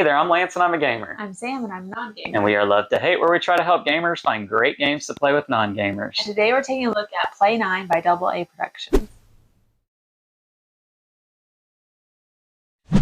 Hey there, I'm Lance and I'm a gamer. I'm Sam and I'm a non-gamer. And we are Love to Hate, where we try to help gamers find great games to play with non-gamers. And today we're taking a look at Play 9 by AA Productions.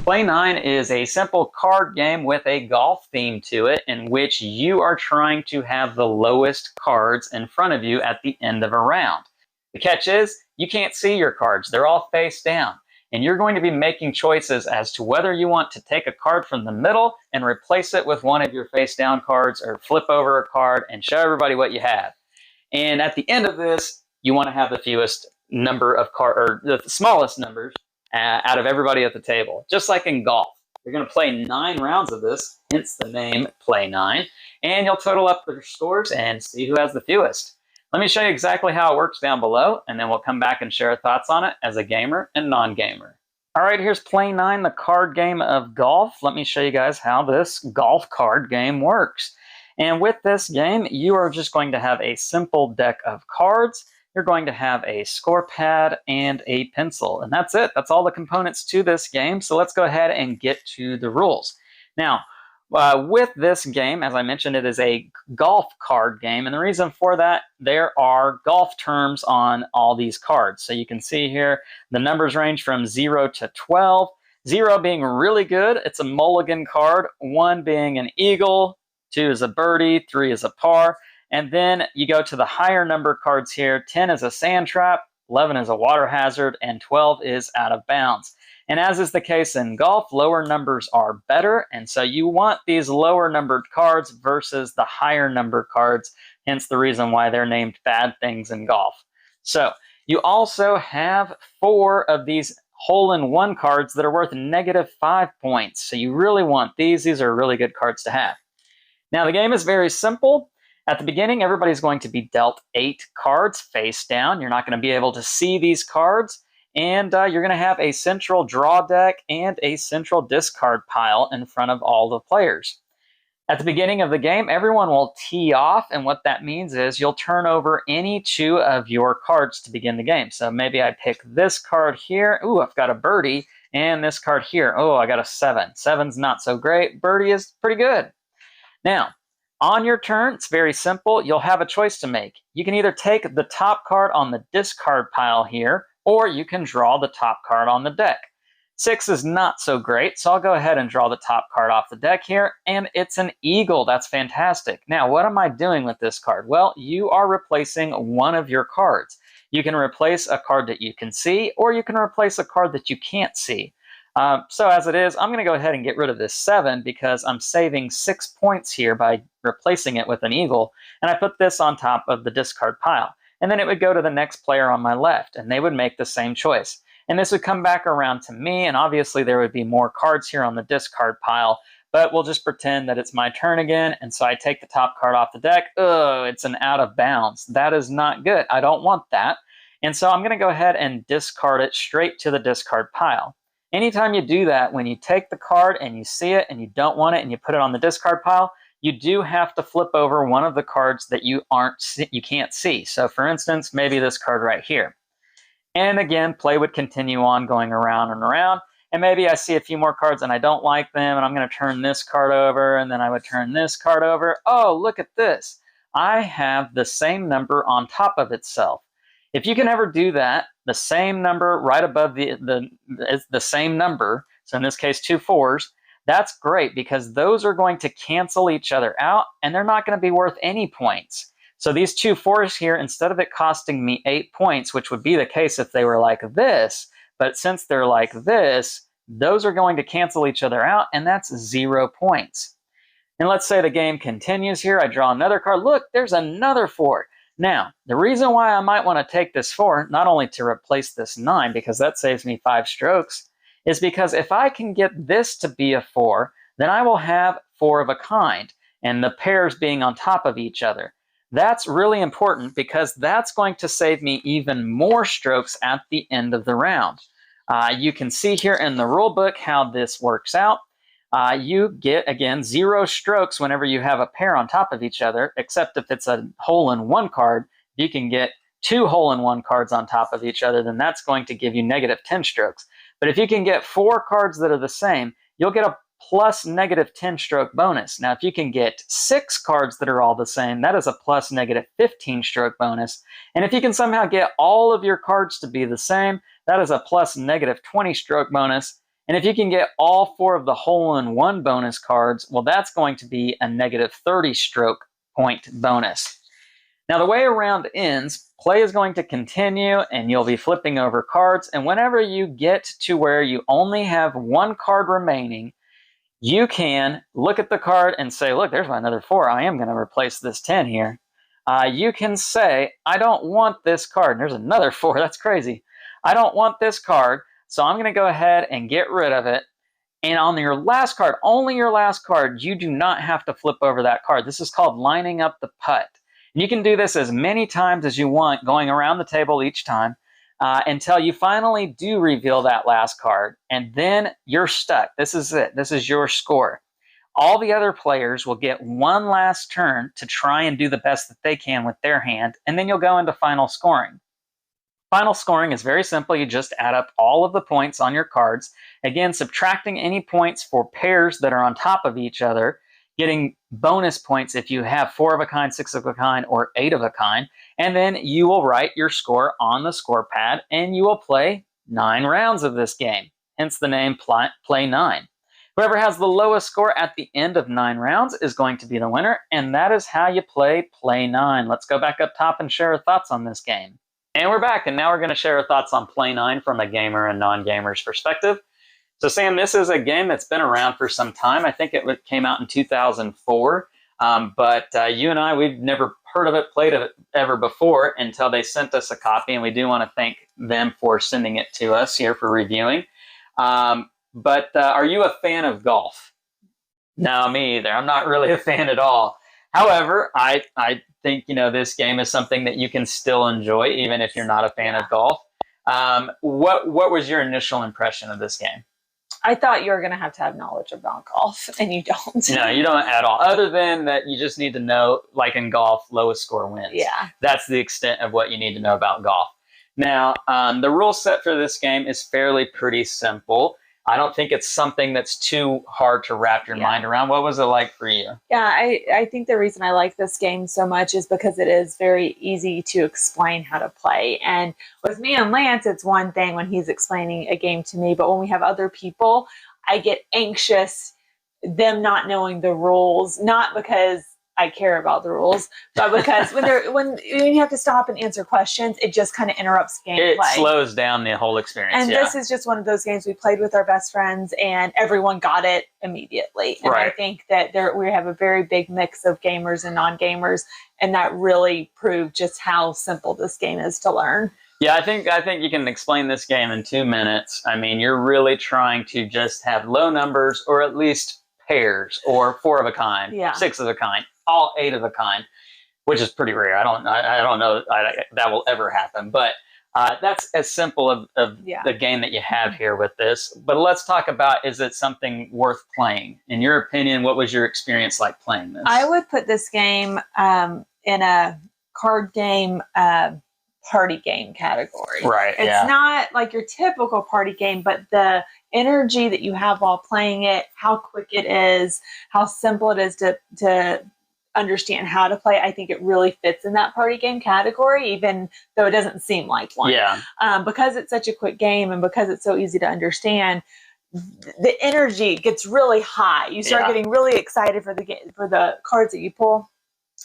Play 9 is a simple card game with a golf theme to it in which you are trying to have the lowest cards in front of you at the end of a round. The catch is, you can't see your cards. They're all face down. And you're going to be making choices as to whether you want to take a card from the middle and replace it with one of your face down cards, or flip over a card and show everybody what you have. And at the end of this, you want to have the fewest number of cards, or the smallest numbers out of everybody at the table. Just like in golf. You're going to play 9 rounds of this, hence the name Play 9, and you'll total up their scores and see who has the fewest. Let me show you exactly how it works down below, and then we'll come back and share our thoughts on it as a gamer and non-gamer. All right, here's Play 9, the card game of golf. Let me show you guys how this golf card game works. And with this game, you are just going to have a simple deck of cards. You're going to have a score pad and a pencil, and that's it. That's all the components to this game. So let's go ahead and get to the rules. Now, with this game, as I mentioned, it is a golf card game, and the reason for that, there are golf terms on all these cards. So you can see here, the numbers range from 0 to 12, 0 being really good, it's a mulligan card, 1 being an eagle, 2 is a birdie, 3 is a par, and then you go to the higher number cards here, 10 is a sand trap, 11 is a water hazard, and 12 is out of bounds. And as is the case in golf, lower numbers are better, and so you want these lower numbered cards versus the higher numbered cards, hence the reason why they're named bad things in golf. So you also have 4 of these hole-in-one cards that are worth -5 points. So you really want these. These are really good cards to have. Now the game is very simple. At the beginning, everybody's going to be dealt 8 cards face down. You're not going to be able to see these cards. And you're going to have a central draw deck and a central discard pile in front of all the players. At the beginning of the game, everyone will tee off, and what that means is you'll turn over any 2 of your cards to begin the game. So maybe I pick this card here. Ooh, I've got a birdie, and this card here. Oh, I got a 7. 7's not so great. Birdie is pretty good. Now, on your turn, it's very simple. You'll have a choice to make. You can either take the top card on the discard pile here, or you can draw the top card on the deck. 6 is not so great, so I'll go ahead and draw the top card off the deck here, and it's an eagle. That's fantastic. Now, what am I doing with this card? Well, you are replacing one of your cards. You can replace a card that you can see, or you can replace a card that you can't see. So as it is, I'm going to go ahead and get rid of this 7 because I'm saving 6 points here by replacing it with an eagle, and I put this on top of the discard pile. And then it would go to the next player on my left, and they would make the same choice. And this would come back around to me, and obviously there would be more cards here on the discard pile, but we'll just pretend that it's my turn again, and so I take the top card off the deck. Oh, it's an out of bounds. That is not good. I don't want that. And so I'm going to go ahead and discard it straight to the discard pile. Anytime you do that, when you take the card and you see it and you don't want it and you put it on the discard pile, you do have to flip over one of the cards that you can't see. So for instance, maybe this card right here. And again, play would continue on going around and around. And maybe I see a few more cards and I don't like them, and I'm going to turn this card over, and then I would turn this card over. Oh, look at this. I have the same number on top of itself. If you can ever do that, the same number right above the same number, so in this case 2 4s, that's great because those are going to cancel each other out, and they're not going to be worth any points. So these 2 4s here, instead of it costing me 8 points, which would be the case if they were like this, but since they're like this, those are going to cancel each other out, and that's 0 points. And let's say the game continues here. I draw another card. Look, there's another 4. Now, the reason why I might want to take this 4, not only to replace this 9, because that saves me 5 strokes, is because if I can get this to be a 4, then I will have 4 of a kind, and the pairs being on top of each other. That's really important because that's going to save me even more strokes at the end of the round. You can see here in the rule book how this works out. You get, again, 0 strokes whenever you have a pair on top of each other, except if it's a hole-in-one card. You can get 2 hole-in-one cards on top of each other, then that's going to give you -10 strokes. But if you can get 4 cards that are the same, you'll get a plus negative 10 stroke bonus. Now, if you can get 6 cards that are all the same, that is a plus negative 15 stroke bonus. And if you can somehow get all of your cards to be the same, that is a plus negative 20 stroke bonus. And if you can get all 4 of the hole-in-one bonus cards, well, that's going to be a negative 30 stroke point bonus. Now, the way a round ends, play is going to continue, and you'll be flipping over cards. And whenever you get to where you only have 1 card remaining, you can look at the card and say, look, there's my another 4. I am going to replace this 10 here. You can say, I don't want this card. And there's another 4. That's crazy. I don't want this card. So I'm going to go ahead and get rid of it. And on your last card, only your last card, you do not have to flip over that card. This is called lining up the putt. And you can do this as many times as you want, going around the table each time until you finally do reveal that last card. And then you're stuck. This is it. This is your score. All the other players will get one last turn to try and do the best that they can with their hand. And then you'll go into final scoring. Final scoring is very simple. You just add up all of the points on your cards. Again, subtracting any points for pairs that are on top of each other, getting bonus points if you have 4 of a kind, 6 of a kind, or 8 of a kind. And then you will write your score on the score pad, and you will play 9 rounds of this game. Hence the name Play 9. Whoever has the lowest score at the end of 9 rounds is going to be the winner, and that is how you play 9. Let's go back up top and share our thoughts on this game. And we're back, and now we're going to share our thoughts on Play 9 from a gamer and non-gamer's perspective. So, Sam, this is a game that's been around for some time. I think it came out in 2004, but you and I, we've never heard of it, played it ever before until they sent us a copy, and we do want to thank them for sending it to us here for reviewing. But are you a fan of golf? No, me either. I'm not really a fan at all. However, I think, this game is something that you can still enjoy, even if you're not a fan of golf. What was your initial impression of this game? I thought you were going to have knowledge about golf, and you don't. No, you don't at all. Other than that, you just need to know, like in golf, lowest score wins. Yeah. That's the extent of what you need to know about golf. Now, the rule set for this game is fairly pretty simple. I don't think it's something that's too hard to wrap your mind around. What was it like for you? Yeah, I think the reason I like this game so much is because it is very easy to explain how to play. And with me and Lance, it's one thing when he's explaining a game to me, but when we have other people, I get anxious, them not knowing the rules, not because I care about the rules, but because when you have to stop and answer questions, it just kind of interrupts gameplay. It slows down the whole experience. And this is just one of those games we played with our best friends, and everyone got it immediately. And I think that we have a very big mix of gamers and non-gamers, and that really proved just how simple this game is to learn. Yeah, I think you can explain this game in 2 minutes. I mean, you're really trying to just have low numbers, or at least pairs, or 4 of a kind, 6 of a kind, all 8 of a kind, which is pretty rare. I don't know that will ever happen, but that's as simple of the game that you have here with this. But let's talk about, is it something worth playing? In your opinion, what was your experience like playing this? I would put this game in a card game party game category. Right. It's not like your typical party game, but the energy that you have while playing it, how quick it is, how simple it is to understand how to play. I think it really fits in that party game category, even though it doesn't seem like one. Yeah. Because it's such a quick game and because it's so easy to understand, the energy gets really high. You start getting really excited for the cards that you pull.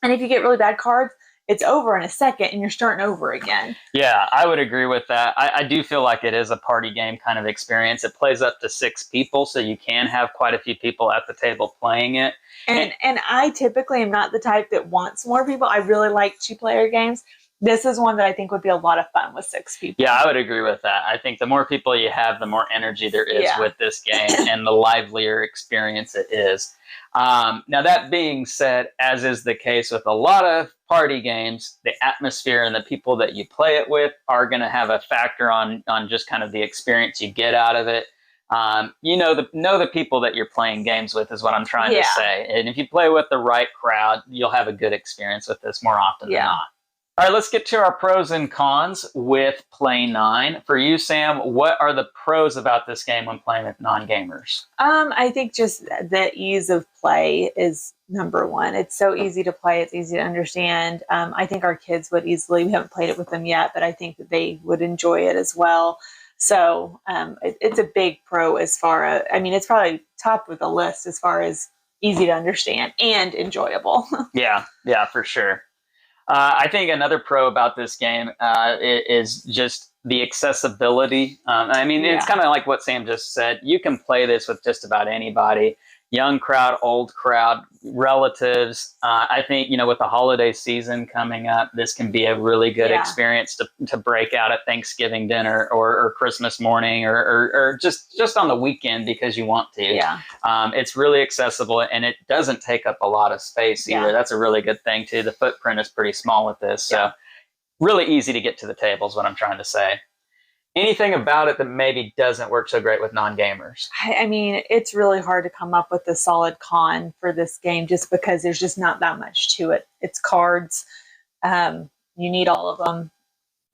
And if you get really bad cards, it's over in a second and you're starting over again. Yeah, I would agree with that. I do feel like it is a party game kind of experience. It plays up to 6 people, so you can have quite a few people at the table playing it. And I typically am not the type that wants more people. I really like 2-player games. This is one that I think would be a lot of fun with 6 people. Yeah, I would agree with that. I think the more people you have, the more energy there is with this game and the livelier experience it is. Now, that being said, as is the case with a lot of party games, the atmosphere and the people that you play it with are going to have a factor on just kind of the experience you get out of it. Know the people that you're playing games with is what I'm trying to say. And if you play with the right crowd, you'll have a good experience with this more often than not. All right, let's get to our pros and cons with Play 9. For you, Sam, what are the pros about this game when playing with non-gamers? I think just the ease of play is number one. It's so easy to play. It's easy to understand. I think our kids would easily, we haven't played it with them yet, but I think that they would enjoy it as well. So it's a big pro as far as, I mean, it's probably top of the list as far as easy to understand and enjoyable. Yeah, for sure. I think another pro about this game is just the accessibility. I mean, it's kind of like what Sam just said. You can play this with just about anybody, young crowd, old crowd, relatives. I think, with the holiday season coming up, this can be a really good experience to break out at Thanksgiving dinner or Christmas morning or just on the weekend because you want to. Yeah. It's really accessible and it doesn't take up a lot of space either. That's a really good thing too. The footprint is pretty small with this. So really easy to get to the table is what I'm trying to say. Anything about it that maybe doesn't work so great with non-gamers? I mean, it's really hard to come up with a solid con for this game just because there's just not that much to it. It's cards. You need all of them.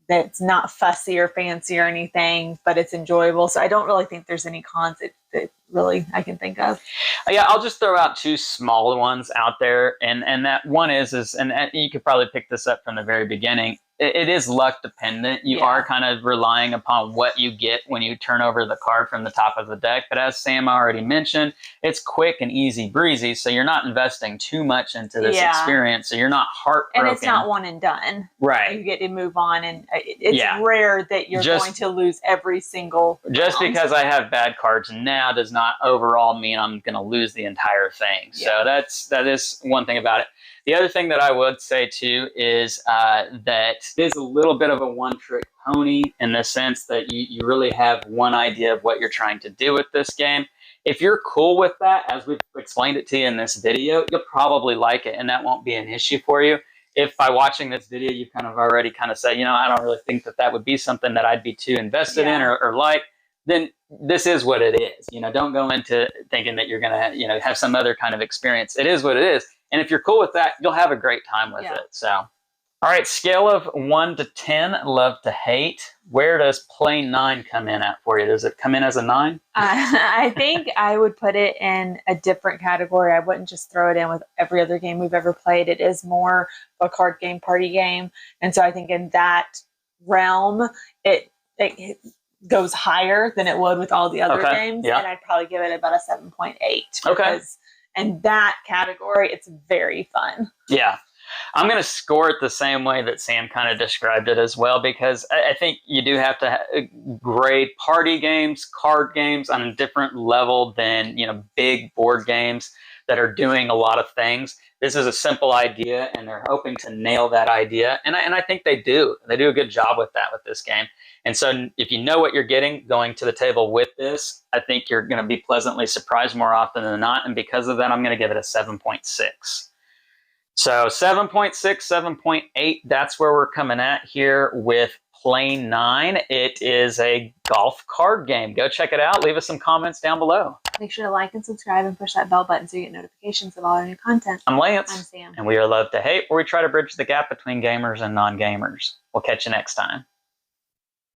That's not fussy or fancy or anything, but it's enjoyable. So I don't really think there's any cons that really I can think of. Yeah, I'll just throw out two small ones out there. And that one is and you could probably pick this up from the very beginning. It is luck dependent. You are kind of relying upon what you get when you turn over the card from the top of the deck. But as Sam already mentioned, it's quick and easy breezy. So you're not investing too much into this experience. So you're not heartbroken. And it's not one and done. Right. You get to move on. And it's rare that you're going to lose every single Just round. because I have bad cards now does not overall mean I'm going to lose the entire thing. So that is one thing about it. The other thing that I would say, too, is that it is a little bit of a one-trick pony in the sense that you really have one idea of what you're trying to do with this game. If you're cool with that, as we've explained it to you in this video, you'll probably like it, and that won't be an issue for you. If by watching this video, you kind of already kind of say, I don't really think that would be something that I'd be too invested in or like, then this is what it is. Don't go into thinking that you're going to, have some other kind of experience. It is what it is. And if you're cool with that, you'll have a great time with it. So, all right, scale of 1 to 10, love to hate. Where does Play 9 come in at for you? Does it come in as a 9? I think I would put it in a different category. I wouldn't just throw it in with every other game we've ever played. It is more a card game, party game. And so I think in that realm, it goes higher than it would with all the other games. And I'd probably give it about a 7.8. Okay. In that category, it's very fun. Yeah. I'm going to score it the same way that Sam kind of described it as well, because I think you do have to grade party games, card games on a different level than, big board games that are doing a lot of things. This is a simple idea, and they're hoping to nail that idea. And I think they do. They do a good job with that with this game. And so if you know what you're getting going to the table with this, I think you're going to be pleasantly surprised more often than not. And because of that, I'm going to give it a 7.6. So 7.6, 7.8, that's where we're coming at here with Play 9. It is a golf card game. Go check it out. Leave us some comments down below. Make sure to like and subscribe and push that bell button so you get notifications of all our new content. I'm Lance. I'm Sam. And we are Love to Hate, where we try to bridge the gap between gamers and non-gamers. We'll catch you next time.